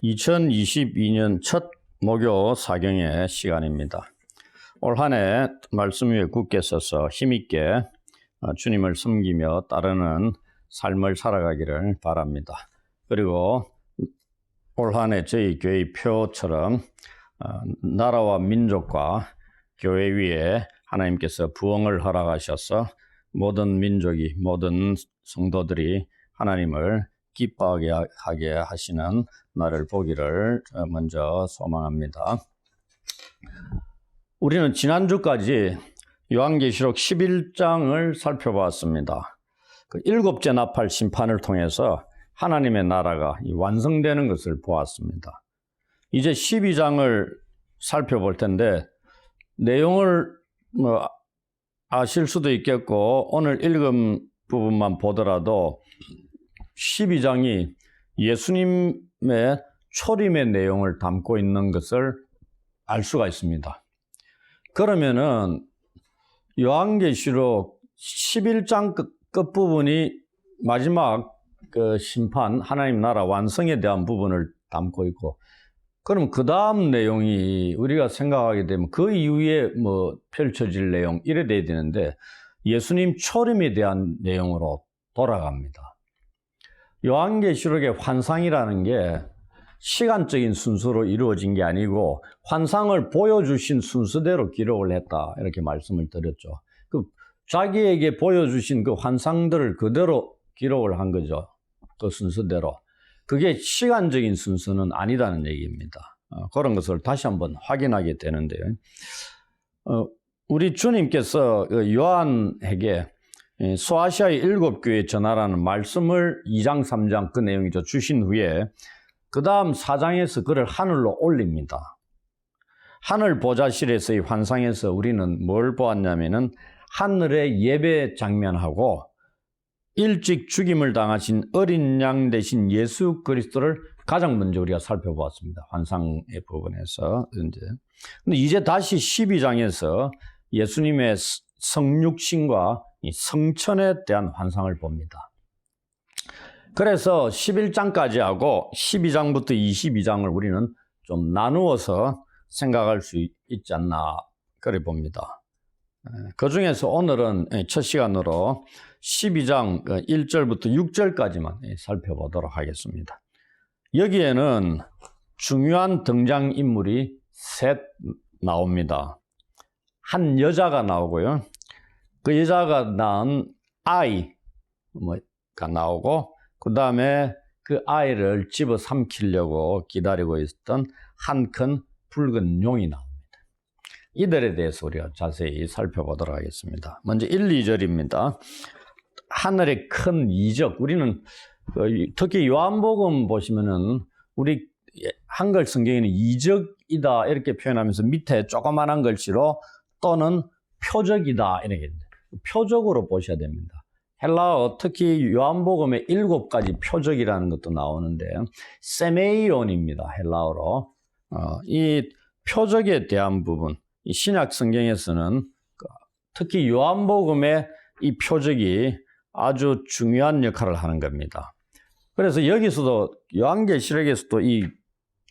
2022년 첫 목요 사경의 시간입니다. 올 한 해 말씀 위에 굳게 서서 힘있게 주님을 섬기며 따르는 삶을 살아가기를 바랍니다. 그리고 올 한 해 저희 교회 표처럼 나라와 민족과 교회 위에 하나님께서 부흥을 허락하셔서 모든 민족이, 모든 성도들이 하나님을 기뻐하게 하게 하시는 날을 보기를 먼저 소망합니다. 우리는 지난주까지 요한계시록 11장을 살펴보았습니다. 그 일곱째 나팔 심판을 통해서 하나님의 나라가 완성되는 것을 보았습니다. 이제 12장을 살펴볼 텐데 내용을 아실 수도 있겠고 오늘 읽은 부분만 보더라도 12장이 예수님의 초림의 내용을 담고 있는 것을 알 수가 있습니다. 그러면은 요한계시록 11장 끝부분이 마지막 그 심판, 하나님 나라 완성에 대한 부분을 담고 있고, 그럼 그 다음 내용이 우리가 생각하게 되면 그 이후에 펼쳐질 내용 이래 돼야 되는데 예수님 초림에 대한 내용으로 돌아갑니다. 요한계시록의 환상이라는 게 시간적인 순서로 이루어진 게 아니고 환상을 보여주신 순서대로 기록을 했다, 이렇게 말씀을 드렸죠. 자기에게 보여주신 그 환상들을 그대로 기록을 한 거죠. 그 순서대로. 그게 시간적인 순서는 아니다는 얘기입니다. 그런 것을 다시 한번 확인하게 되는데요. 우리 주님께서 요한에게 소아시아의 7교회에 전하라는 말씀을 2장, 3장 그 내용이죠. 주신 후에 그 다음 4장에서 그를 하늘로 올립니다. 하늘 보좌실에서의 환상에서 우리는 뭘 보았냐면은 하늘의 예배 장면하고 일찍 죽임을 당하신 어린 양 되신 예수 그리스도를 가장 먼저 우리가 살펴보았습니다. 환상의 부분에서. 근데 이제 다시 12장에서 예수님의 성육신과 이 성천에 대한 환상을 봅니다. 그래서 11장까지 하고 12장부터 22장을 우리는 좀 나누어서 생각할 수 있지 않나 그래 봅니다. 그 중에서 오늘은 첫 시간으로 12장 1절부터 6절까지만 살펴보도록 하겠습니다. 여기에는 중요한 등장인물이 셋 나옵니다. 한 여자가 나오고요. 그 여자가 낳은 아이가 나오고, 그 다음에 그 아이를 집어 삼키려고 기다리고 있었던 한 큰 붉은 용이 나옵니다. 이들에 대해서 우리가 자세히 살펴보도록 하겠습니다. 먼저 1, 2절입니다. 하늘의 큰 이적. 우리는 특히 요한복음 보시면은 우리 한글 성경에는 이적이다 이렇게 표현하면서 밑에 조그만한 글씨로 또는 표적이다 이렇게 됩니다. 표적으로 보셔야 됩니다. 헬라어, 특히 요한복음에 7가지 표적이라는 것도 나오는데 세메이온입니다. 헬라어로. 이 표적에 대한 부분, 이 신약 성경에서는 특히 요한복음의 이 표적이 아주 중요한 역할을 하는 겁니다. 그래서 여기서도 요한계시록에서도 이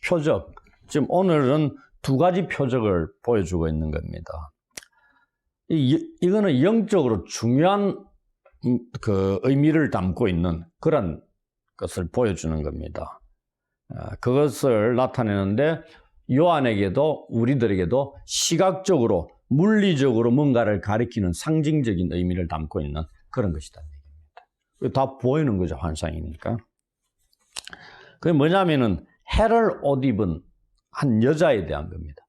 표적, 지금 오늘은 2가지 표적을 보여주고 있는 겁니다. 이거는 영적으로 중요한 그 의미를 담고 있는 그런 것을 보여주는 겁니다. 그것을 나타내는데 요한에게도 우리들에게도 시각적으로 물리적으로 뭔가를 가리키는 상징적인 의미를 담고 있는 그런 것이다 얘기입니다. 다 보이는 거죠, 환상이니까. 그게 뭐냐면은 해를 옷 입은 한 여자에 대한 겁니다.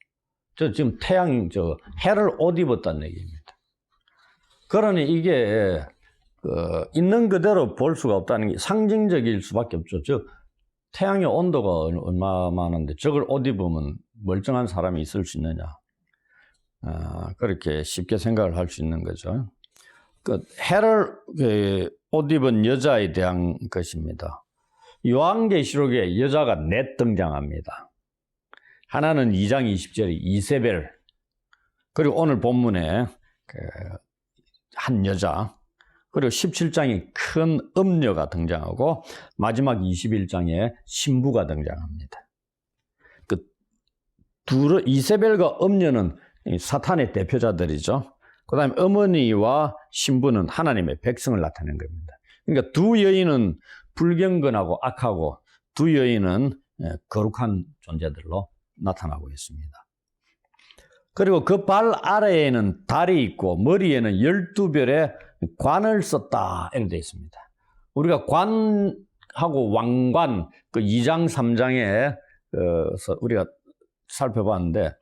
지금 해를 옷 입었다는 얘기입니다. 그러니 이게 있는 그대로 볼 수가 없다는 게 상징적일 수밖에 없죠. 태양의 온도가 얼마 많은데 저걸 옷 입으면 멀쩡한 사람이 있을 수 있느냐. 그렇게 쉽게 생각을 할 수 있는 거죠. 해를 옷 입은 여자에 대한 것입니다. 요한계시록에 여자가 넷 등장합니다. 하나는 2장 20절이 이세벨, 그리고 오늘 본문에 한 여자, 그리고 17장에 큰 음녀가 등장하고 마지막 21장에 신부가 등장합니다. 이세벨과 엄녀는 사탄의 대표자들이죠. 그 다음에 어머니와 신부는 하나님의 백성을 나타내는 겁니다. 그러니까 두 여인은 불경건하고 악하고 두 여인은 거룩한 존재들로 나타나고 있습니다. 그리고 그 발 아래에는 달이 있고 머리에는 12별의 관을 썼다 이렇게 되어 있습니다. 우리가 관하고 왕관 그 2장 3장에 우리가 살펴봤는데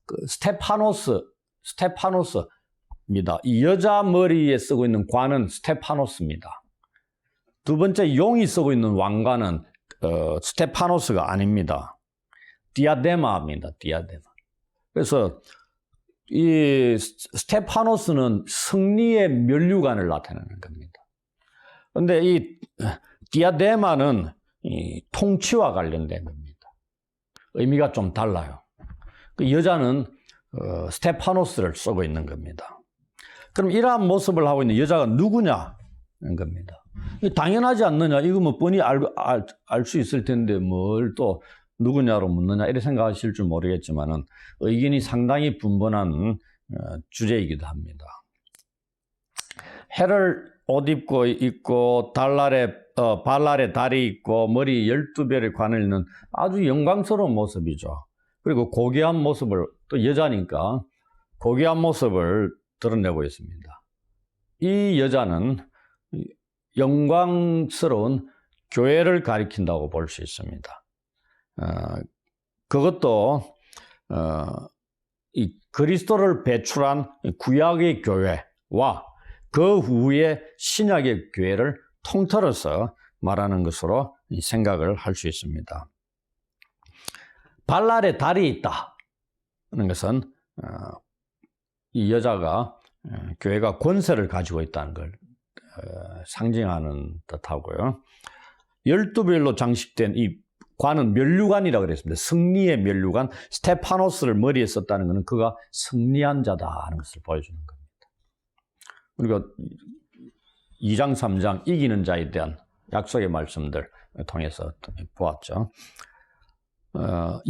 그 스테파노스입니다. 이 여자 머리에 쓰고 있는 관은 스테파노스입니다. 두 번째 용이 쓰고 있는 왕관은 스테파노스가 아닙니다. 디아데마입니다. 디아데마. 그래서 이 스테파노스는 승리의 면류관을 나타내는 겁니다. 그런데 이 디아데마는 이 통치와 관련된 겁니다. 의미가 좀 달라요. 그 여자는 스테파노스를 쓰고 있는 겁니다. 그럼 이러한 모습을 하고 있는 여자가 누구냐는 겁니다. 당연하지 않느냐? 이거 뭐 뻔히 알 수 있을 텐데 뭘 또 누구냐로 묻느냐 이렇게 생각하실 줄 모르겠지만은 의견이 상당히 분분한 주제이기도 합니다. 해를 옷 입고 있고 발 아래 달이 있고 머리 12별의 관을 있는 아주 영광스러운 모습이죠. 그리고 고귀한 모습을 또 여자니까 고귀한 모습을 드러내고 있습니다. 이 여자는 영광스러운 교회를 가리킨다고 볼 수 있습니다. 그것도 이 그리스도를 배출한 구약의 교회와 그 후에 신약의 교회를 통틀어서 말하는 것으로 생각을 할 수 있습니다. 발 아래 달이 있다 하는 것은 이 여자가 교회가 권세를 가지고 있다는 걸 상징하는 듯하고요. 12별로 장식된 이 관은 면류관이라고 그랬습니다. 승리의 면류관, 스테파노스를 머리에 썼다는 것은 그가 승리한 자다 하는 것을 보여주는 겁니다. 우리가 2장, 3장 이기는 자에 대한 약속의 말씀들 통해서 보았죠.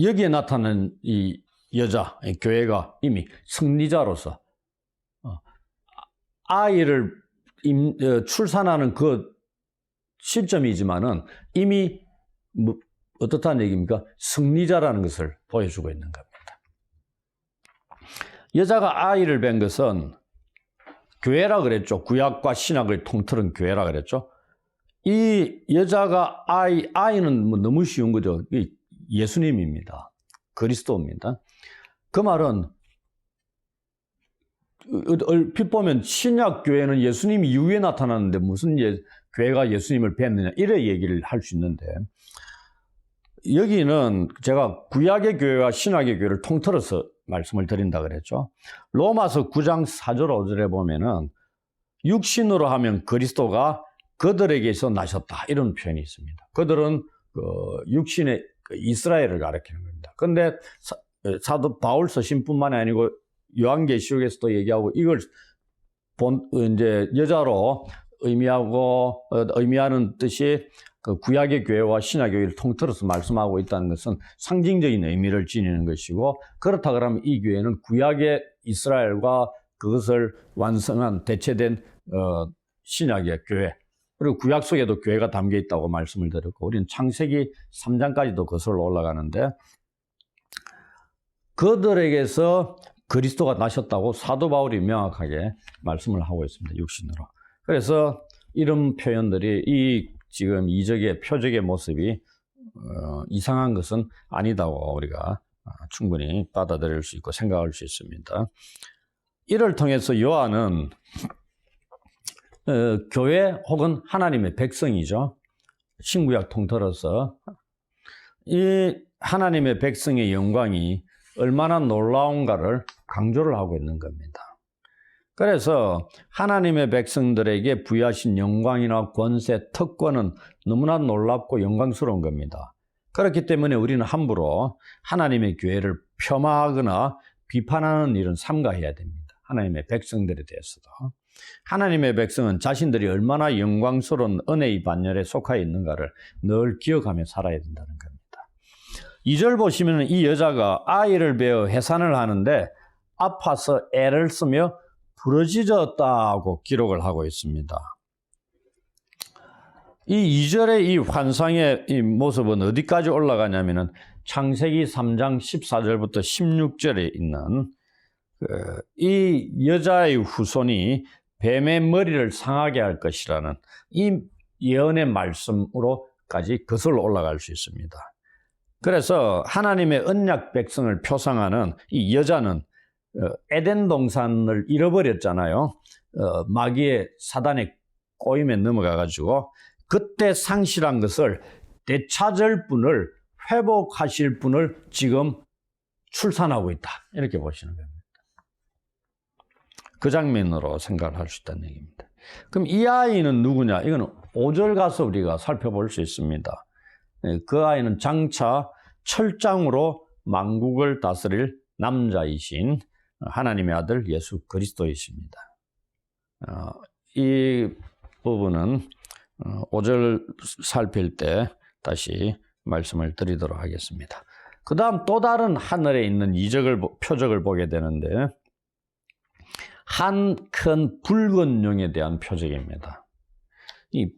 여기에 나타난 이 여자, 이 교회가 이미 승리자로서 아이를 출산하는 그 시점이지만은 이미 어떻다는 얘기입니까? 승리자라는 것을 보여주고 있는 겁니다. 여자가 아이를 뵌 것은 교회라 그랬죠. 구약과 신약을 통틀은 교회라 그랬죠. 이 여자가 아이는 뭐 너무 쉬운 거죠. 예수님입니다. 그리스도입니다. 그 말은 얼핏 보면 신약 교회는 예수님 이후에 나타났는데 무슨 교회가 예수님을 뵀느냐 이래 얘기를 할 수 있는데 여기는 제가 구약의 교회와 신약의 교회를 통틀어서 말씀을 드린다 그랬죠. 로마서 9장 4절 5절에 보면은 육신으로 하면 그리스도가 그들에게서 나셨다 이런 표현이 있습니다. 그들은 육신의 이스라엘을 가리키는 겁니다. 그런데 사도 바울 서신뿐만이 아니고 요한계시록에서도 얘기하고 이걸 이제 여자로 의미하는 뜻이 그 구약의 교회와 신약의 교회를 통틀어서 말씀하고 있다는 것은 상징적인 의미를 지니는 것이고 그렇다 그러면 이 교회는 구약의 이스라엘과 그것을 완성한 대체된 신약의 교회 그리고 구약 속에도 교회가 담겨 있다고 말씀을 드렸고 우리는 창세기 3장까지도 거슬러 올라가는데 그들에게서 그리스도가 나셨다고 사도 바울이 명확하게 말씀을 하고 있습니다. 육신으로. 그래서 이런 표현들이 지금 이적의 표적의 모습이 이상한 것은 아니다고 우리가 충분히 받아들일 수 있고 생각할 수 있습니다. 이를 통해서 요한은 교회 혹은 하나님의 백성이죠. 신구약 통틀어서 이 하나님의 백성의 영광이 얼마나 놀라운가를 강조를 하고 있는 겁니다. 그래서 하나님의 백성들에게 부여하신 영광이나 권세, 특권은 너무나 놀랍고 영광스러운 겁니다. 그렇기 때문에 우리는 함부로 하나님의 교회를 폄하하거나 비판하는 일은 삼가해야 됩니다. 하나님의 백성들에 대해서도. 하나님의 백성은 자신들이 얼마나 영광스러운 은혜의 반열에 속하여 있는가를 늘 기억하며 살아야 된다는 겁니다. 2절 보시면 이 여자가 아이를 베어 해산을 하는데 아파서 애를 쓰며 부러지졌다고 기록을 하고 있습니다. 이 2절의 이 환상의 이 모습은 어디까지 올라가냐면은 창세기 3장 14절부터 16절에 있는 이 여자의 후손이 뱀의 머리를 상하게 할 것이라는 이 예언의 말씀으로까지 거슬러 올라갈 수 있습니다. 그래서 하나님의 언약 백성을 표상하는 이 여자는 에덴 동산을 잃어버렸잖아요. 마귀의 사단의 꼬임에 넘어가가지고 그때 상실한 것을 되찾을 분을, 회복하실 분을 지금 출산하고 있다. 이렇게 보시는 겁니다. 그 장면으로 생각을 할 수 있다는 얘기입니다. 그럼 이 아이는 누구냐? 이건 5절 가서 우리가 살펴볼 수 있습니다. 그 아이는 장차 철장으로 만국을 다스릴 남자이신 하나님의 아들 예수 그리스도이십니다. 이 부분은 5절 살필 때 다시 말씀을 드리도록 하겠습니다. 그 다음 또 다른 하늘에 있는 표적을 보게 되는데 한 큰 붉은 용에 대한 표적입니다. 이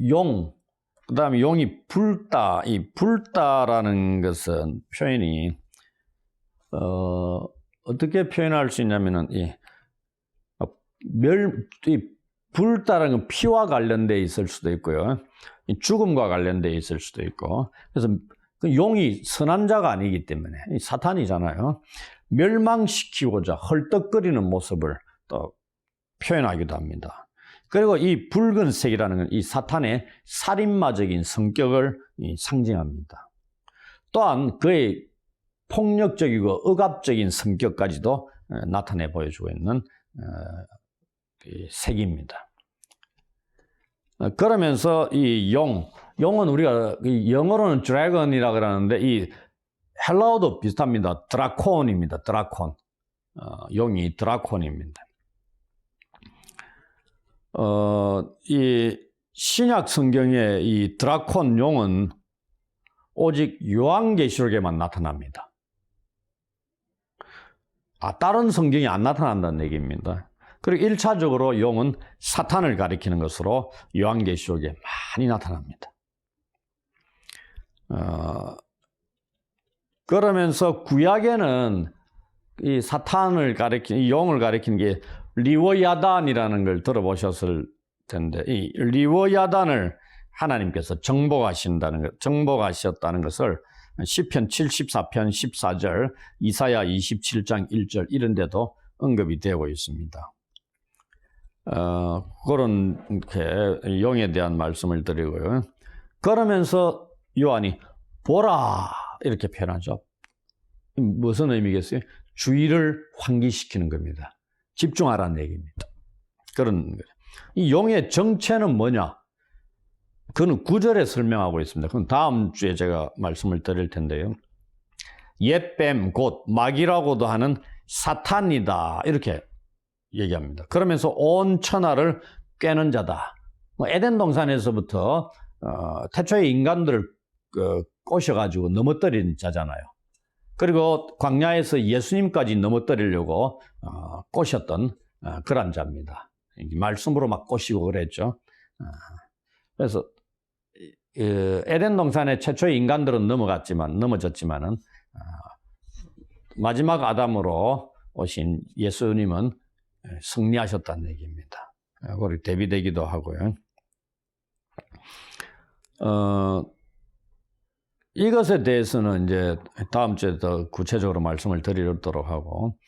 용, 그 다음에 용이 붉다. 이 붉다라는 것은 표현이 어떻게 표현할 수 있냐면은 이 붉다라는 건 피와 관련돼 있을 수도 있고요. 죽음과 관련돼 있을 수도 있고. 그래서 그 용이 선한 자가 아니기 때문에 사탄이잖아요. 멸망시키고자 헐떡거리는 모습을 또 표현하기도 합니다. 그리고 이 붉은색이라는 건 이 사탄의 살인마적인 성격을 상징합니다. 또한 그의 폭력적이고 억압적인 성격까지도 나타내 보여주고 있는 색입니다. 그러면서 이 용은 우리가 영어로는 드래곤이라고 그러는데 이 헬라어도 비슷합니다. 드라콘입니다. 드라콘. 용이 드라콘입니다. 이 신약 성경에 이 드라콘 용은 오직 요한계시록에만 나타납니다. 다른 성경이 안 나타난다는 얘기입니다. 그리고 1차적으로 용은 사탄을 가리키는 것으로 요한계시록에 많이 나타납니다. 그러면서 구약에는 이 사탄을 가리키는, 이 용을 가리키는 게 리워야단이라는 걸 들어보셨을 텐데, 이 리워야단을 하나님께서 정복하셨다는 것을 시편 74편 14절, 이사야 27장 1절 이런 데도 언급이 되고 있습니다. 그렇게 용에 대한 말씀을 드리고요. 그러면서 요한이 보라 이렇게 표현하죠. 무슨 의미겠어요? 주의를 환기시키는 겁니다. 집중하라는 얘기입니다. 그런 거죠. 이 용의 정체는 뭐냐? 그건 9절에 설명하고 있습니다. 그건 다음 주에 제가 말씀을 드릴 텐데요. 옛뱀 곧 마귀라고도 하는 사탄이다 이렇게 얘기합니다. 그러면서 온 천하를 꿰는 자다. 에덴 동산에서부터 태초의 인간들을 꼬셔가지고 넘어뜨린 자잖아요. 그리고 광야에서 예수님까지 넘어뜨리려고 꼬셨던 그런 자입니다. 말씀으로 막 꼬시고 그랬죠. 그래서 에덴 동산의 최초의 인간들은 넘어졌지만은 마지막 아담으로 오신 예수님은 승리하셨다는 얘기입니다. 그걸 대비되기도 하고요. 이것에 대해서는 이제 다음 주에 더 구체적으로 말씀을 드리도록 하고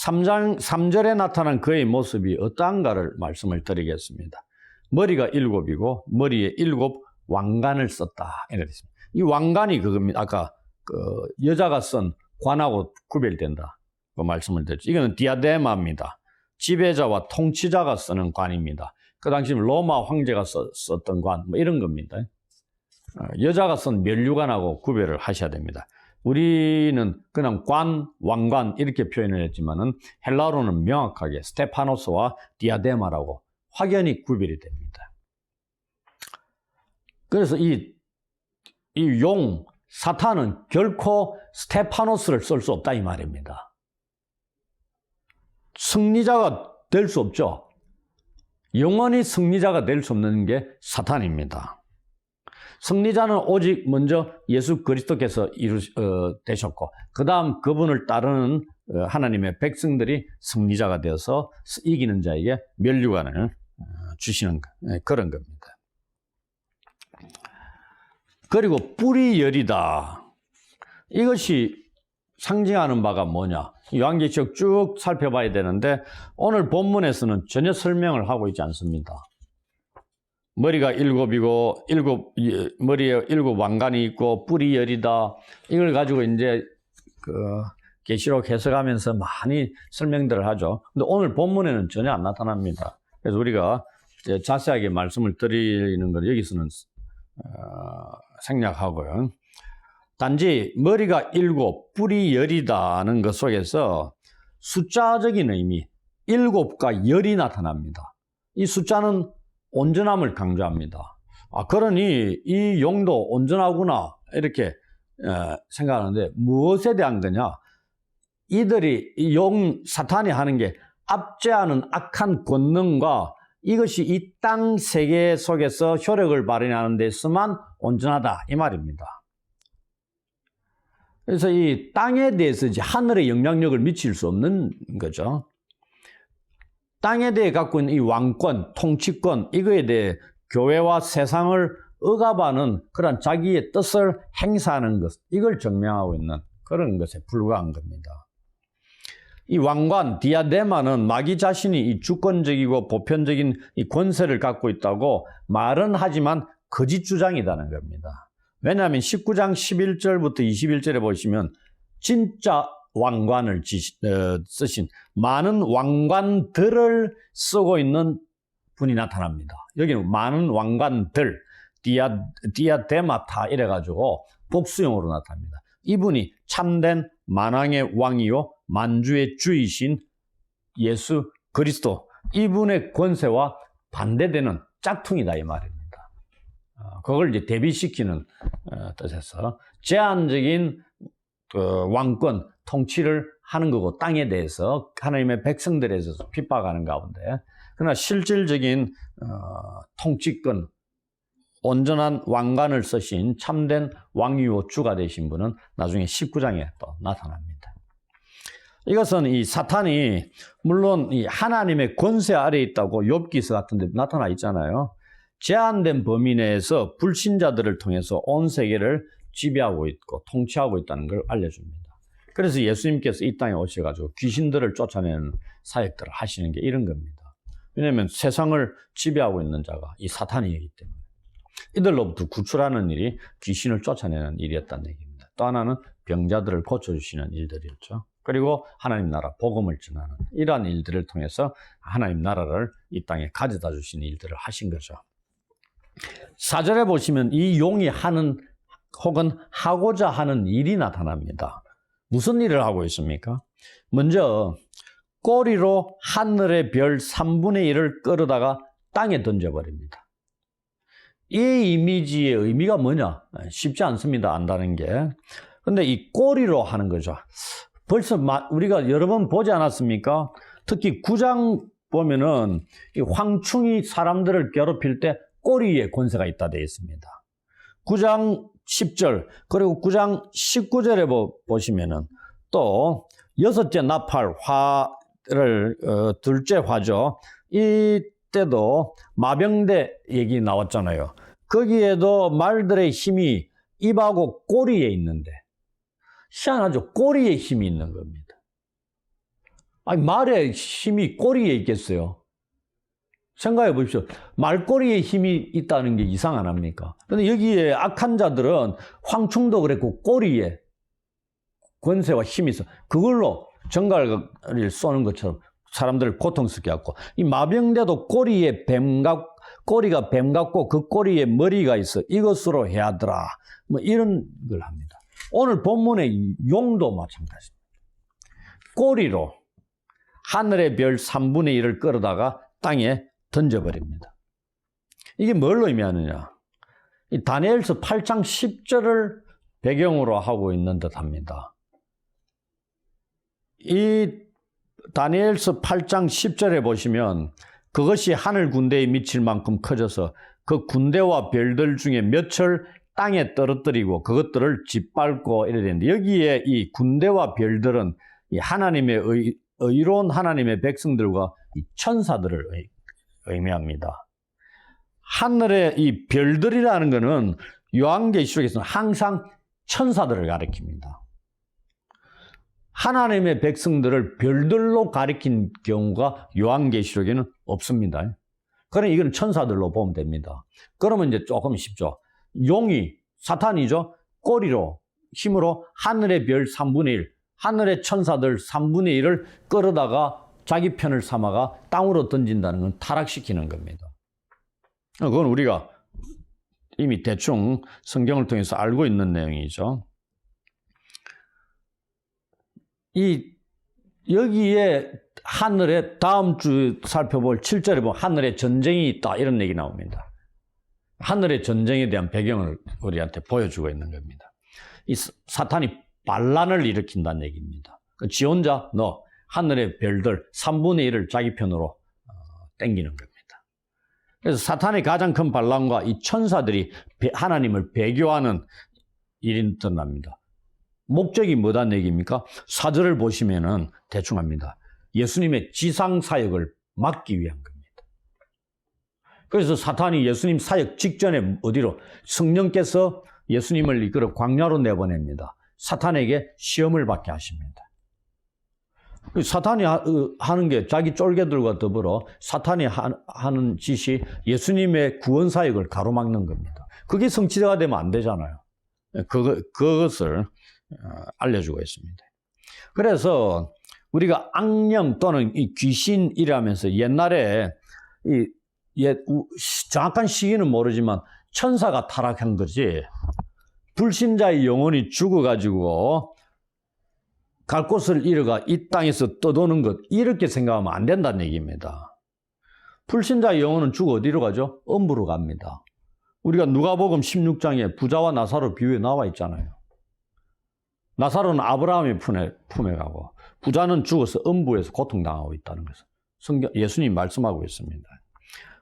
3절에 나타난 그의 모습이 어떠한가를 말씀을 드리겠습니다. 머리가 7이고 머리에 7 왕관을 썼다. 이렇게 있습니다. 이 왕관이 그겁니다. 아까 그 여자가 쓴 관하고 구별된다. 그 말씀을 드렸죠. 이거는 디아데마입니다. 지배자와 통치자가 쓰는 관입니다. 그 당시 로마 황제가 썼던 관, 뭐 이런 겁니다. 여자가 쓴 면류관하고 구별을 하셔야 됩니다. 우리는 그냥 관, 왕관 이렇게 표현을 했지만은 헬라어로는 명확하게 스테파노스와 디아데마라고 확연히 구별이 됩니다. 그래서 이 용, 사탄은 결코 스테파노스를 쓸 수 없다 이 말입니다. 승리자가 될 수 없죠. 영원히 승리자가 될 수 없는 게 사탄입니다. 승리자는 오직 먼저 예수 그리스도께서 되셨고 그 다음 그분을 따르는 하나님의 백성들이 승리자가 되어서 이기는 자에게 면류관을 주시는 그런 겁니다. 그리고 뿔이 열이다. 이것이 상징하는 바가 뭐냐? 요한계시록 쭉 살펴봐야 되는데 오늘 본문에서는 전혀 설명을 하고 있지 않습니다. 머리가 일곱이고 머리에 일곱 왕관이 있고 뿔이 열이다. 이걸 가지고 이제 계시록 해석하면서 많이 설명들을 하죠. 근데 오늘 본문에는 전혀 안 나타납니다. 그래서 우리가 이제 자세하게 말씀을 드리는 걸 여기서는 생략하고요. 단지 머리가 일곱, 뿔이 열이다는 것 속에서 숫자적인 의미, 일곱과 열이 나타납니다. 이 숫자는 온전함을 강조합니다. 그러니 이 용도 온전하구나 이렇게 생각하는데 무엇에 대한 거냐? 이들이 사탄이 하는 게 압제하는 악한 권능과 이것이 이 땅 세계 속에서 효력을 발휘하는 데서만 온전하다 이 말입니다. 그래서 이 땅에 대해서 이제 하늘의 영향력을 미칠 수 없는 거죠. 땅에 대해 갖고 있는 이 왕권, 통치권 이거에 대해 교회와 세상을 억압하는 그런 자기의 뜻을 행사하는 것 이걸 증명하고 있는 그런 것에 불과한 겁니다. 이 왕관, 디아데마는 마귀 자신이 이 주권적이고 보편적인 이 권세를 갖고 있다고 말은 하지만 거짓 주장이라는 겁니다. 왜냐하면 19장 11절부터 21절에 보시면 진짜 왕관을 쓰신 많은 왕관들을 쓰고 있는 분이 나타납니다. 여기는 많은 왕관들, 디아데마타 이래가지고 복수형으로 나타납니다. 이분이 참된 만왕의 왕이요 만주의 주이신 예수 그리스도 이분의 권세와 반대되는 짝퉁이다 이 말입니다. 그걸 이제 대비시키는 뜻에서 제한적인 왕권 통치를 하는 거고 땅에 대해서 하나님의 백성들에 대해서 핍박하는 가운데 그러나 실질적인 통치권 온전한 왕관을 쓰신 참된 왕이요 주가 되신 분은 나중에 19장에 또 나타납니다. 이것은 이 사탄이 물론 이 하나님의 권세 아래에 있다고 욥기서 같은 데 나타나 있잖아요. 제한된 범위 내에서 불신자들을 통해서 온 세계를 지배하고 있고 통치하고 있다는 걸 알려줍니다. 그래서 예수님께서 이 땅에 오셔가지고 귀신들을 쫓아내는 사역들을 하시는 게 이런 겁니다. 왜냐하면 세상을 지배하고 있는 자가 이 사탄이기 때문에 이들로부터 구출하는 일이 귀신을 쫓아내는 일이었다는 얘기입니다. 또 하나는 병자들을 고쳐주시는 일들이었죠. 그리고 하나님 나라 복음을 전하는 이러한 일들을 통해서 하나님 나라를 이 땅에 가져다 주시는 일들을 하신 거죠. 4절에 보시면 이 용이 하는 혹은 하고자 하는 일이 나타납니다. 무슨 일을 하고 있습니까? 먼저 꼬리로 하늘의 별 3분의 1을 끌어다가 땅에 던져버립니다. 이 이미지의 의미가 뭐냐? 쉽지 않습니다. 안다는 게. 근데 이 꼬리로 하는 거죠. 벌써 우리가 여러 번 보지 않았습니까? 특히 9장 보면은 이 황충이 사람들을 괴롭힐 때 꼬리에 권세가 있다 되어 있습니다. 9장 10절 그리고 9장 19절에 보시면은 또 여섯째 나팔 화를 둘째 화죠. 이때도 마병대 얘기 나왔잖아요. 거기에도 말들의 힘이 입하고 꼬리에 있는데 희한하죠. 꼬리에 힘이 있는 겁니다. 아니 말의 힘이 꼬리에 있겠어요? 생각해 보십시오. 말꼬리에 힘이 있다는 게 이상 안 합니까? 그런데 여기에 악한 자들은 황충도 그랬고 꼬리에 권세와 힘이 있어. 그걸로 정갈을 쏘는 것처럼 사람들을 고통스럽게 하고 이 마병대도 꼬리가 뱀 같고 그 꼬리에 머리가 있어. 이것으로 해야더라. 뭐 이런 걸 합니다. 오늘 본문의 용도 마찬가지입니다. 꼬리로 하늘의 별 3분의 1을 끌어다가 땅에 던져버립니다. 이게 뭘 의미하느냐? 이 다니엘서 8장 10절을 배경으로 하고 있는 듯합니다. 이 다니엘서 8장 10절에 보시면 그것이 하늘 군대에 미칠 만큼 커져서 그 군대와 별들 중에 몇을 땅에 떨어뜨리고 그것들을 짓밟고 이래야 되는데, 여기에 이 군대와 별들은 이 하나님의 의로운 하나님의 백성들과 이 천사들을 의미합니다. 하늘의 이 별들이라는 것은 요한계시록에서는 항상 천사들을 가리킵니다. 하나님의 백성들을 별들로 가리킨 경우가 요한계시록에는 없습니다. 그러니 이건 천사들로 보면 됩니다. 그러면 이제 조금 쉽죠. 용이, 사탄이죠. 꼬리로, 힘으로 하늘의 별 3분의 1, 하늘의 천사들 3분의 1을 끌어다가 자기 편을 삼아가 땅으로 던진다는 건 타락시키는 겁니다. 그건 우리가 이미 대충 성경을 통해서 알고 있는 내용이죠. 여기에 하늘에 다음 주 살펴볼 7절에 보면 하늘에 전쟁이 있다 이런 얘기 나옵니다. 하늘의 전쟁에 대한 배경을 우리한테 보여주고 있는 겁니다. 이 사탄이 반란을 일으킨다는 얘기입니다. 지 혼자 하늘의 별들 3분의 1을 자기 편으로 땡기는 겁니다. 그래서 사탄의 가장 큰 반란과 이 천사들이 하나님을 배교하는 일이 드러납니다. 목적이 뭐다는 얘기입니까? 4절을 보시면은 대충 합니다. 예수님의 지상 사역을 막기 위한 겁니다. 그래서 사탄이 예수님 사역 직전에 어디로? 성령께서 예수님을 이끌어 광야로 내보냅니다. 사탄에게 시험을 받게 하십니다. 사탄이 하는 게 자기 쫄개들과 더불어 사탄이 하는 짓이 예수님의 구원 사역을 가로막는 겁니다. 그게 성취가 되면 안 되잖아요. 그것을 알려주고 있습니다. 그래서 우리가 악령 또는 이 귀신이라면서 옛날에 정확한 시기는 모르지만 천사가 타락한 거지, 불신자의 영혼이 죽어가지고 갈 곳을 잃어가 이 땅에서 떠도는 것, 이렇게 생각하면 안 된다는 얘기입니다. 불신자의 영혼은 죽어 어디로 가죠? 음부로 갑니다. 우리가 누가복음 16장에 부자와 나사로 비유에 나와 있잖아요. 나사로는 아브라함의 품에 가고 부자는 죽어서 음부에서 고통당하고 있다는 것을 예수님이 말씀하고 있습니다.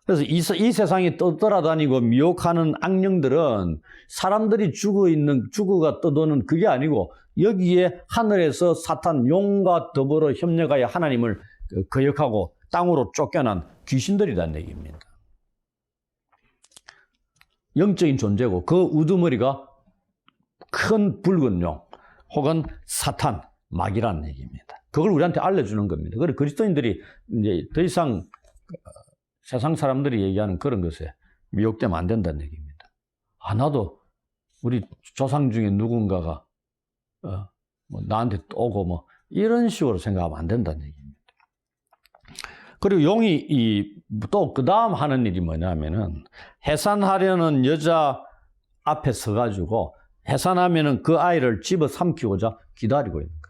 그래서 이 세상에 떠돌아다니고 미혹하는 악령들은 사람들이 죽어가 떠도는 그게 아니고, 여기에 하늘에서 사탄 용과 더불어 협력하여 하나님을 거역하고 땅으로 쫓겨난 귀신들이라는 얘기입니다. 영적인 존재고 그 우두머리가 큰 붉은 용 혹은 사탄, 마귀라는 얘기입니다. 그걸 우리한테 알려주는 겁니다. 그래서 그리스도인들이 이제 더 이상 세상 사람들이 얘기하는 그런 것에 미혹되면 안 된다는 얘기입니다. 나도 우리 조상 중에 누군가가 나한테 오고 이런 식으로 생각하면 안 된다는 얘기입니다. 그리고 용이 또 그 다음 하는 일이 뭐냐면은, 해산하려는 여자 앞에 서가지고 해산하면은 그 아이를 집어 삼키고자 기다리고 있는 겁니다.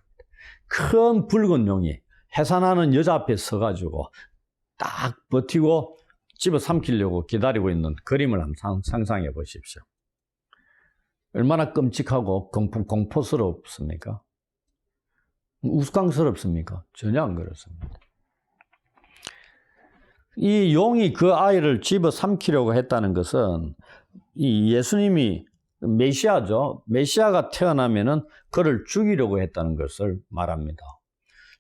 큰 붉은 용이 해산하는 여자 앞에 서가지고 딱 버티고 집어 삼키려고 기다리고 있는 그림을 한번 상상해 보십시오. 얼마나 끔찍하고 공포스럽습니까? 우스꽝스럽습니까? 전혀 안 그렇습니다. 이 용이 그 아이를 집어 삼키려고 했다는 것은 이 예수님이 메시아죠. 메시아가 태어나면은 그를 죽이려고 했다는 것을 말합니다.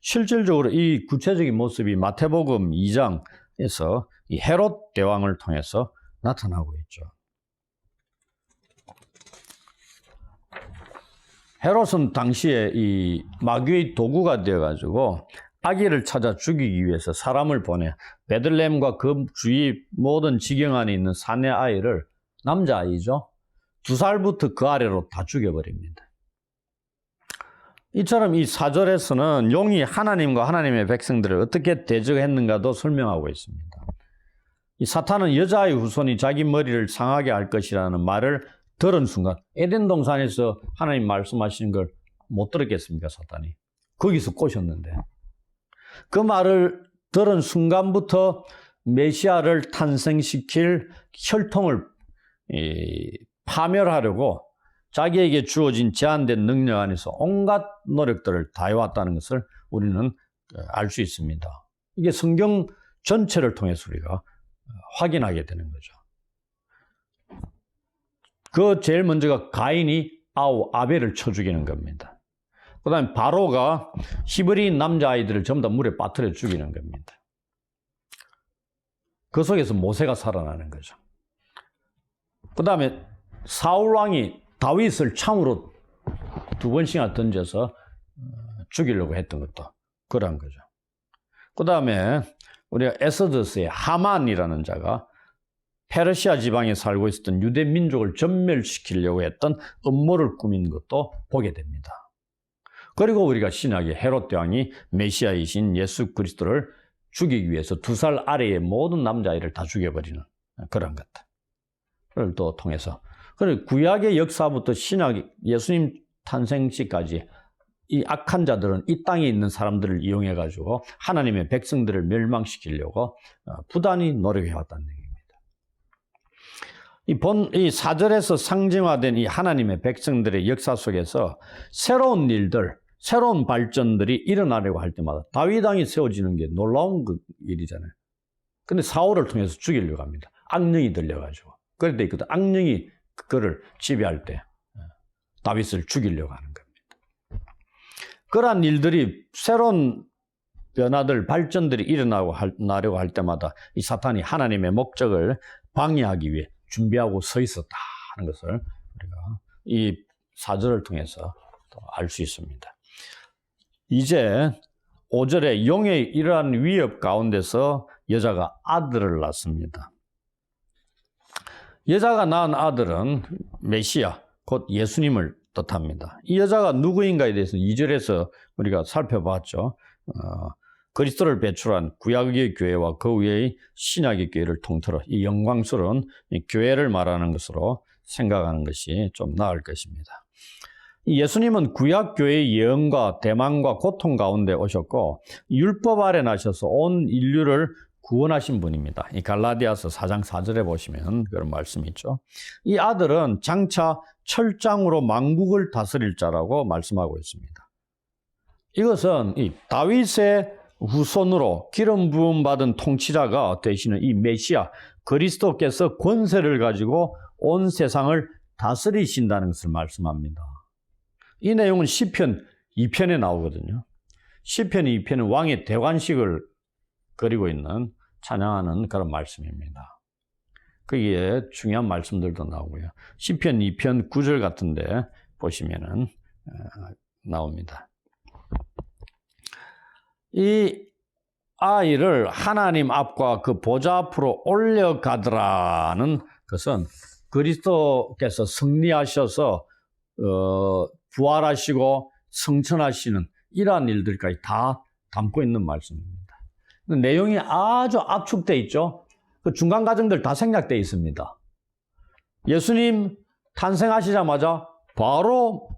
실질적으로 이 구체적인 모습이 마태복음 2장에서 이 헤롯 대왕을 통해서 나타나고 있죠. 헤롯은 당시에 이 마귀의 도구가 되어가지고 아기를 찾아 죽이기 위해서 사람을 보내 베들레헴과 그 주위 모든 지경 안에 있는 사내 아이를, 남자아이죠, 2살부터 그 아래로 다 죽여버립니다. 이처럼 이 4절에서는 용이 하나님과 하나님의 백성들을 어떻게 대적했는가도 설명하고 있습니다. 이 사탄은 여자의 후손이 자기 머리를 상하게 할 것이라는 말을 들은 순간, 에덴 동산에서 하나님 말씀하시는 걸 못 들었겠습니까, 사탄이? 거기서 꼬셨는데. 그 말을 들은 순간부터 메시아를 탄생시킬 혈통을 파멸하려고 자기에게 주어진 제한된 능력 안에서 온갖 노력들을 다해왔다는 것을 우리는 알 수 있습니다. 이게 성경 전체를 통해서 우리가 확인하게 되는 거죠. 그 제일 먼저가 가인이 아벨을 쳐 죽이는 겁니다. 그 다음에 바로가 히브리인 남자아이들을 전부 다 물에 빠뜨려 죽이는 겁니다. 그 속에서 모세가 살아나는 거죠. 그 다음에 사울왕이 다윗을 창으로 2번씩이나 던져서 죽이려고 했던 것도 그런 거죠. 그 다음에 우리가 에스더스의 하만이라는 자가 페르시아 지방에 살고 있었던 유대 민족을 전멸시키려고 했던 음모를 꾸민 것도 보게 됩니다. 그리고 우리가 신약의 헤롯 왕이 메시아이신 예수 그리스도를 죽이기 위해서 2살 아래의 모든 남자아이를 다 죽여버리는 그런 것들을 또 통해서, 그리고 구약의 역사부터 신약 예수님 탄생 시까지 이 악한 자들은 이 땅에 있는 사람들을 이용해 가지고 하나님의 백성들을 멸망시키려고 부단히 노력해 왔다는 얘기입니다. 이 4절에서 상징화된 이 하나님의 백성들의 역사 속에서 새로운 일들, 새로운 발전들이 일어나려고 할 때마다 다윗 왕이 세워지는 게 놀라운 그 일이잖아요. 근데 사울을 통해서 죽이려고 합니다. 악령이 들려가지고. 그런데 있거든. 악령이 그를 지배할 때 다윗을 죽이려고 하는 겁니다. 그러한 일들이, 새로운 변화들, 발전들이 일어나려고 할 때마다 이 사탄이 하나님의 목적을 방해하기 위해 준비하고 서 있었다 하는 것을 우리가 이 4절을 통해서 알 수 있습니다. 이제 5절에 용의 이러한 위협 가운데서 여자가 아들을 낳습니다. 여자가 낳은 아들은 메시아, 곧 예수님을 뜻합니다. 이 여자가 누구인가에 대해서 2절에서 우리가 살펴봤죠. 그리스도를 배출한 구약의 교회와 그 위의 신약의 교회를 통틀어 이 영광스러운 이 교회를 말하는 것으로 생각하는 것이 좀 나을 것입니다. 예수님은 구약교회의 예언과 대망과 고통 가운데 오셨고 율법 아래 나셔서 온 인류를 구원하신 분입니다. 이 갈라디아서 4장 4절에 보시면 그런 말씀이 있죠. 이 아들은 장차 철장으로 만국을 다스릴 자라고 말씀하고 있습니다. 이것은 이 다윗의 후손으로 기름 부음 받은 통치자가 되시는 이 메시아 그리스도께서 권세를 가지고 온 세상을 다스리신다는 것을 말씀합니다. 이 내용은 시편 2편에 나오거든요. 시편 2편은 왕의 대관식을 그리고 있는, 찬양하는 그런 말씀입니다. 거기에 중요한 말씀들도 나오고요. 시편 2편 9절 같은데 보시면은 나옵니다. 이 아이를 하나님 앞과 그 보좌 앞으로 올려가더라는 것은 그리스도께서 승리하셔서 부활하시고 성천하시는 이러한 일들까지 다 담고 있는 말씀입니다. 내용이 아주 압축되어 있죠. 그 중간 과정들 다 생략되어 있습니다. 예수님 탄생하시자마자 바로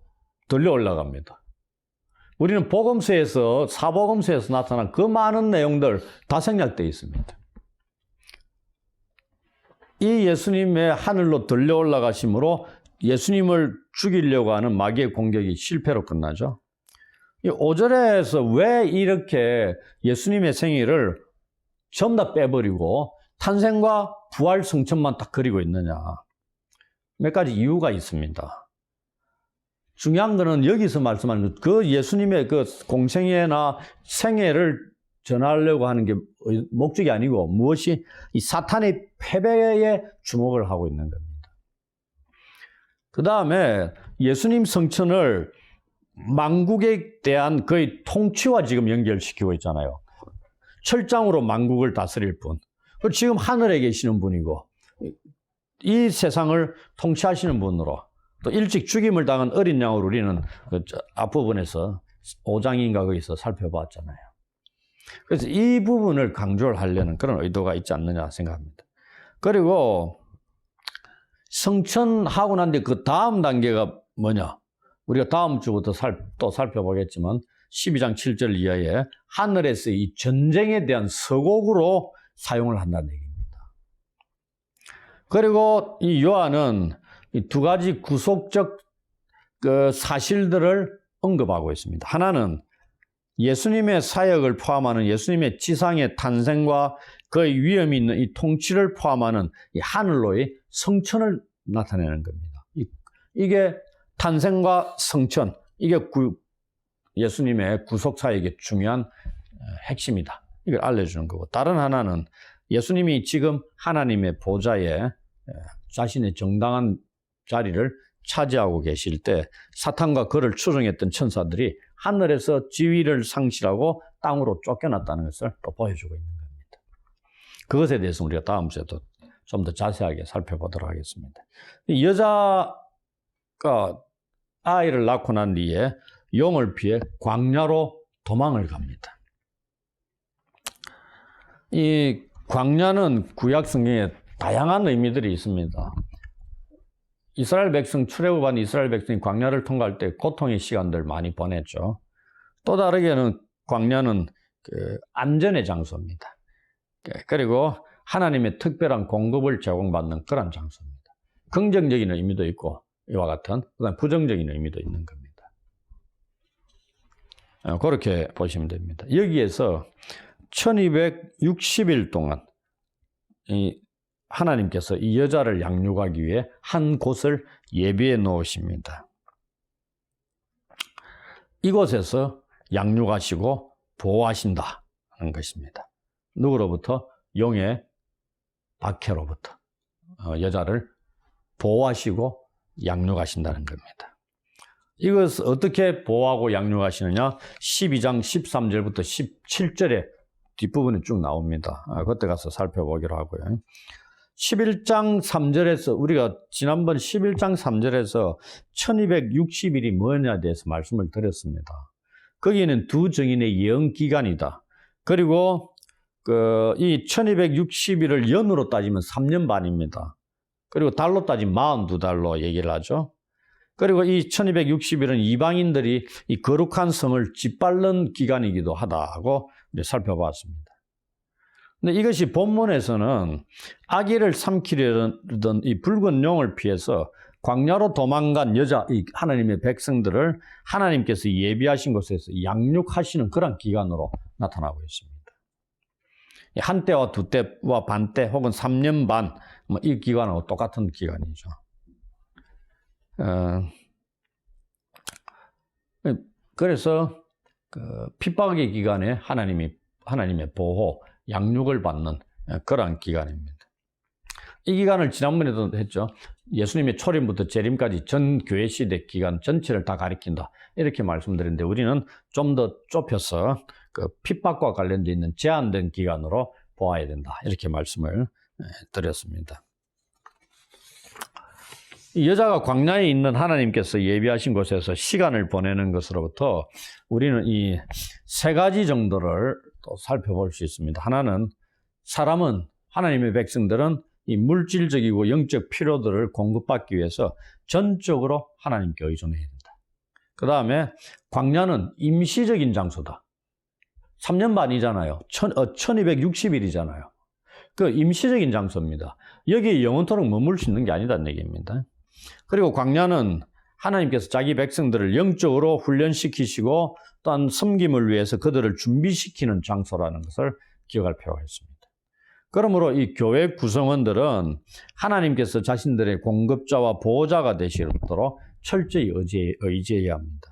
들려 올라갑니다. 우리는 복음서에서, 사복음서에서 나타난 그 많은 내용들 다 생략되어 있습니다. 이 예수님의 하늘로 들려 올라가심으로 예수님을 죽이려고 하는 마귀의 공격이 실패로 끝나죠. 이 5절에서 왜 이렇게 예수님의 생일을 전부 다 빼버리고 탄생과 부활 성천만 딱 그리고 있느냐. 몇 가지 이유가 있습니다. 중요한 거는 여기서 말씀하는 그 예수님의 그 공생애나 생애를 전하려고 하는 게 목적이 아니고 무엇이 이 사탄의 패배에 주목을 하고 있는 겁니다. 그 다음에 예수님 성천을 만국에 대한 그의 통치와 지금 연결시키고 있잖아요. 철장으로 만국을 다스릴 분. 지금 하늘에 계시는 분이고 이 세상을 통치하시는 분으로 또 일찍 죽임을 당한 어린 양을 우리는 그 앞부분에서 5장인가 거기서 살펴봤잖아요. 그래서 이 부분을 강조를 하려는 그런 의도가 있지 않느냐 생각합니다. 그리고 성천하고 난 뒤 그 다음 단계가 뭐냐? 우리가 다음 주부터 또 살펴보겠지만 12장 7절 이하에 하늘에서 이 전쟁에 대한 서곡으로 사용을 한다는 얘기입니다. 그리고 이 요한은 이 두 가지 구속적 그 사실들을 언급하고 있습니다. 하나는 예수님의 사역을 포함하는 예수님의 지상의 탄생과 그의 위엄이 있는 이 통치를 포함하는 이 하늘로의 성천을 나타내는 겁니다. 이게 탄생과 성천, 이게 예수님의 구속 사역의 중요한 핵심이다. 이걸 알려주는 거고, 다른 하나는 예수님이 지금 하나님의 보좌에 자신의 정당한 자리를 차지하고 계실 때 사탄과 그를 추종했던 천사들이 하늘에서 지위를 상실하고 땅으로 쫓겨났다는 것을 또 보여주고 있는 겁니다. 그것에 대해서 우리가 다음 주에도 좀 더 자세하게 살펴보도록 하겠습니다. 이 여자가 아이를 낳고 난 뒤에 용을 피해 광야로 도망을 갑니다. 이 광야는 구약 성경에 다양한 의미들이 있습니다. 이스라엘 백성, 출애굽한 이스라엘 백성이 광야를 통과할 때 고통의 시간들 많이 보냈죠. 또 다르게는 광야는 안전의 장소입니다. 그리고 하나님의 특별한 공급을 제공받는 그런 장소입니다. 긍정적인 의미도 있고 이와 같은 그다음 부정적인 의미도 있는 겁니다. 그렇게 보시면 됩니다. 여기에서 1260일 동안 하나님께서 이 여자를 양육하기 위해 한 곳을 예비해 놓으십니다. 이곳에서 양육하시고 보호하신다는 것입니다. 누구로부터? 용의 박해로부터 여자를 보호하시고 양육하신다는 겁니다. 이것을 어떻게 보호하고 양육하시느냐? 12장 13절부터 17절에 뒷부분이 쭉 나옵니다. 그때 가서 살펴보기로 하고요. 11장 3절에서 우리가 지난번 11장 3절에서 1260일이 뭐냐에 대해서 말씀을 드렸습니다. 거기에는 두 증인의 예언 기간이다. 그리고 이 1260일을 연으로 따지면 3년 반입니다. 그리고 달로 따지면 42달로 얘기를 하죠. 그리고 이 1260일은 이방인들이 이 거룩한 성을 짓밟는 기간이기도 하다고 살펴봤습니다. 근데 이것이 본문에서는 아기를 삼키려던 이 붉은 용을 피해서 광야로 도망간 여자, 이 하나님의 백성들을 하나님께서 예비하신 곳에서 양육하시는 그런 기간으로 나타나고 있습니다. 한 때와 두 때와 반 때 혹은 3년 반, 이 기간하고 똑같은 기간이죠. 그래서 핍박의 기간에 하나님의 보호, 양육을 받는 그러한 기간입니다. 이 기간을 지난번에도 했죠. 예수님의 초림부터 재림까지 전 교회 시대 기간 전체를 다 가리킨다. 이렇게 말씀드렸는데 우리는 좀 더 좁혀서 핍박과 관련되어 있는 제한된 기간으로 보아야 된다. 이렇게 말씀을 드렸습니다. 이 여자가 광야에 있는 하나님께서 예비하신 곳에서 시간을 보내는 것으로부터 우리는 이 세 가지 정도를 또 살펴볼 수 있습니다. 하나는 사람은, 하나님의 백성들은 이 물질적이고 영적 필요들을 공급받기 위해서 전적으로 하나님께 의존해야 된다. 그 다음에 광야는 임시적인 장소다. 3년 반이잖아요. 1260일이잖아요. 그 임시적인 장소입니다. 여기에 영원토록 머물 수 있는 게 아니다는 얘기입니다. 그리고 광야는 하나님께서 자기 백성들을 영적으로 훈련시키시고 또한 섬김을 위해서 그들을 준비시키는 장소라는 것을 기억할 필요가 있습니다. 그러므로 이 교회 구성원들은 하나님께서 자신들의 공급자와 보호자가 되시도록 철저히 의지해야 합니다.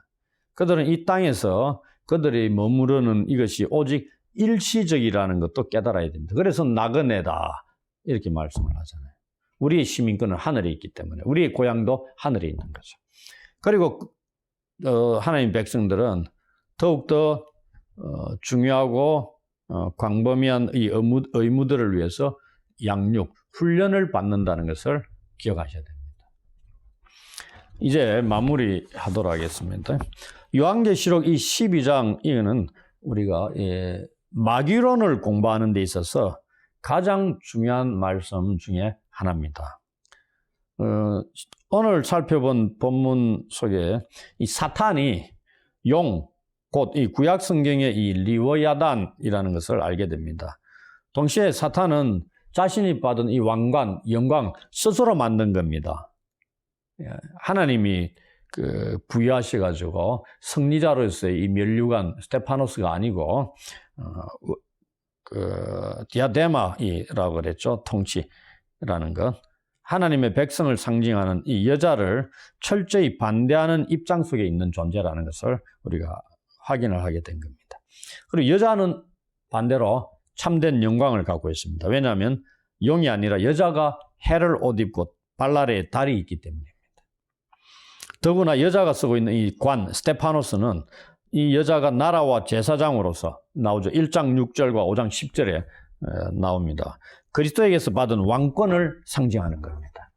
그들은 이 땅에서 그들이 머무르는 이것이 오직 일시적이라는 것도 깨달아야 됩니다. 그래서 나그네다 이렇게 말씀을 하잖아요. 우리의 시민권은 하늘에 있기 때문에 우리의 고향도 하늘에 있는 거죠. 그리고 하나님 백성들은 더욱더 중요하고 광범위한 이 의무들을 위해서 양육, 훈련을 받는다는 것을 기억하셔야 됩니다. 이제 마무리하도록 하겠습니다. 요한계시록 이 12장 이거는 우리가 마귀론을 공부하는 데 있어서 가장 중요한 말씀 중에 하나입니다. 오늘 살펴본 본문 속에 이 사탄이 용, 곧 이 구약 성경의 이 리워야단이라는 것을 알게 됩니다. 동시에 사탄은 자신이 받은 이 왕관, 영광 스스로 만든 겁니다. 하나님이 부여하셔가지고 승리자로서의 이 면류관 스테파노스가 아니고 디아데마이라고 그랬죠. 통치라는 것. 하나님의 백성을 상징하는 이 여자를 철저히 반대하는 입장 속에 있는 존재라는 것을 우리가 확인을 하게 된 겁니다. 그리고 여자는 반대로 참된 영광을 갖고 있습니다. 왜냐하면 용이 아니라 여자가 해를 옷 입고 발날에 달이 있기 때문입니다. 더구나 여자가 쓰고 있는 이 관 스테파노스는 이 여자가 나라와 제사장으로서 나오죠. 1장 6절과 5장 10절에 나옵니다. 그리스도에게서 받은 왕권을 상징하는 겁니다.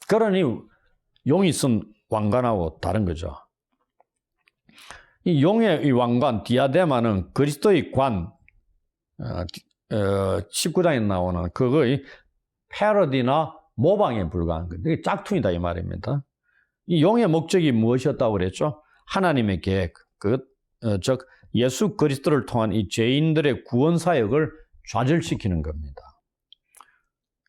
그러니 용이 쓴 왕관하고 다른 거죠. 이 용의 이 왕관 디아데마는 그리스도의 관 19장에 나오는 그거의 패러디나 모방에 불과한 거예요. 이게 짝퉁이다 이 말입니다. 이 용의 목적이 무엇이었다고 그랬죠? 하나님의 계획, 즉 예수 그리스도를 통한 이 죄인들의 구원 사역을 좌절시키는 겁니다.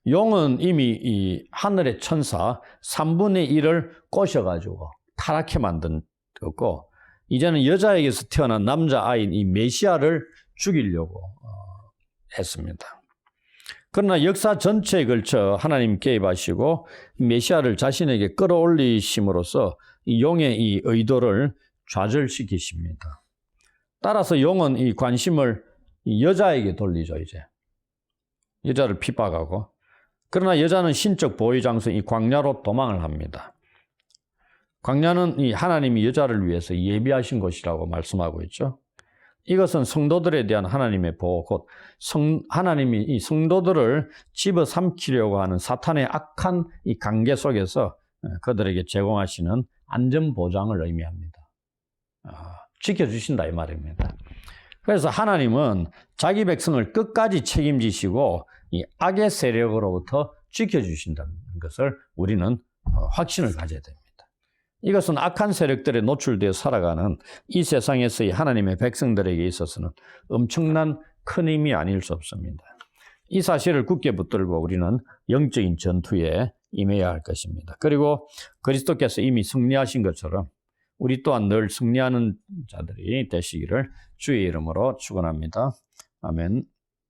용은 이미 이 하늘의 천사 3분의 1을 꼬셔가지고 타락해 만든 거고, 이제는 여자에게서 태어난 남자아이인 이 메시아를 죽이려고 했습니다. 그러나 역사 전체에 걸쳐 하나님 개입하시고 메시아를 자신에게 끌어올리심으로써 이 용의 이 의도를 좌절시키십니다. 따라서 용은 이 관심을 여자에게 돌리죠, 이제. 여자를 핍박하고. 그러나 여자는 신적 보호 장소인 이 광야로 도망을 합니다. 광야는 이 하나님이 여자를 위해서 예비하신 곳이라고 말씀하고 있죠. 이것은 성도들에 대한 하나님의 보호, 곧 하나님이 이 성도들을 집어삼키려고 하는 사탄의 악한 이 관계 속에서 그들에게 제공하시는 안전 보장을 의미합니다. 지켜주신다 이 말입니다. 그래서 하나님은 자기 백성을 끝까지 책임지시고 이 악의 세력으로부터 지켜주신다는 것을 우리는 확신을 가져야 됩니다. 이것은 악한 세력들에 노출되어 살아가는 이 세상에서의 하나님의 백성들에게 있어서는 엄청난 큰 힘이 아닐 수 없습니다. 이 사실을 굳게 붙들고 우리는 영적인 전투에 임해야 할 것입니다. 그리고 그리스도께서 이미 승리하신 것처럼 우리 또한 늘 승리하는 자들이 되시기를 주의 이름으로 축원합니다. 아멘.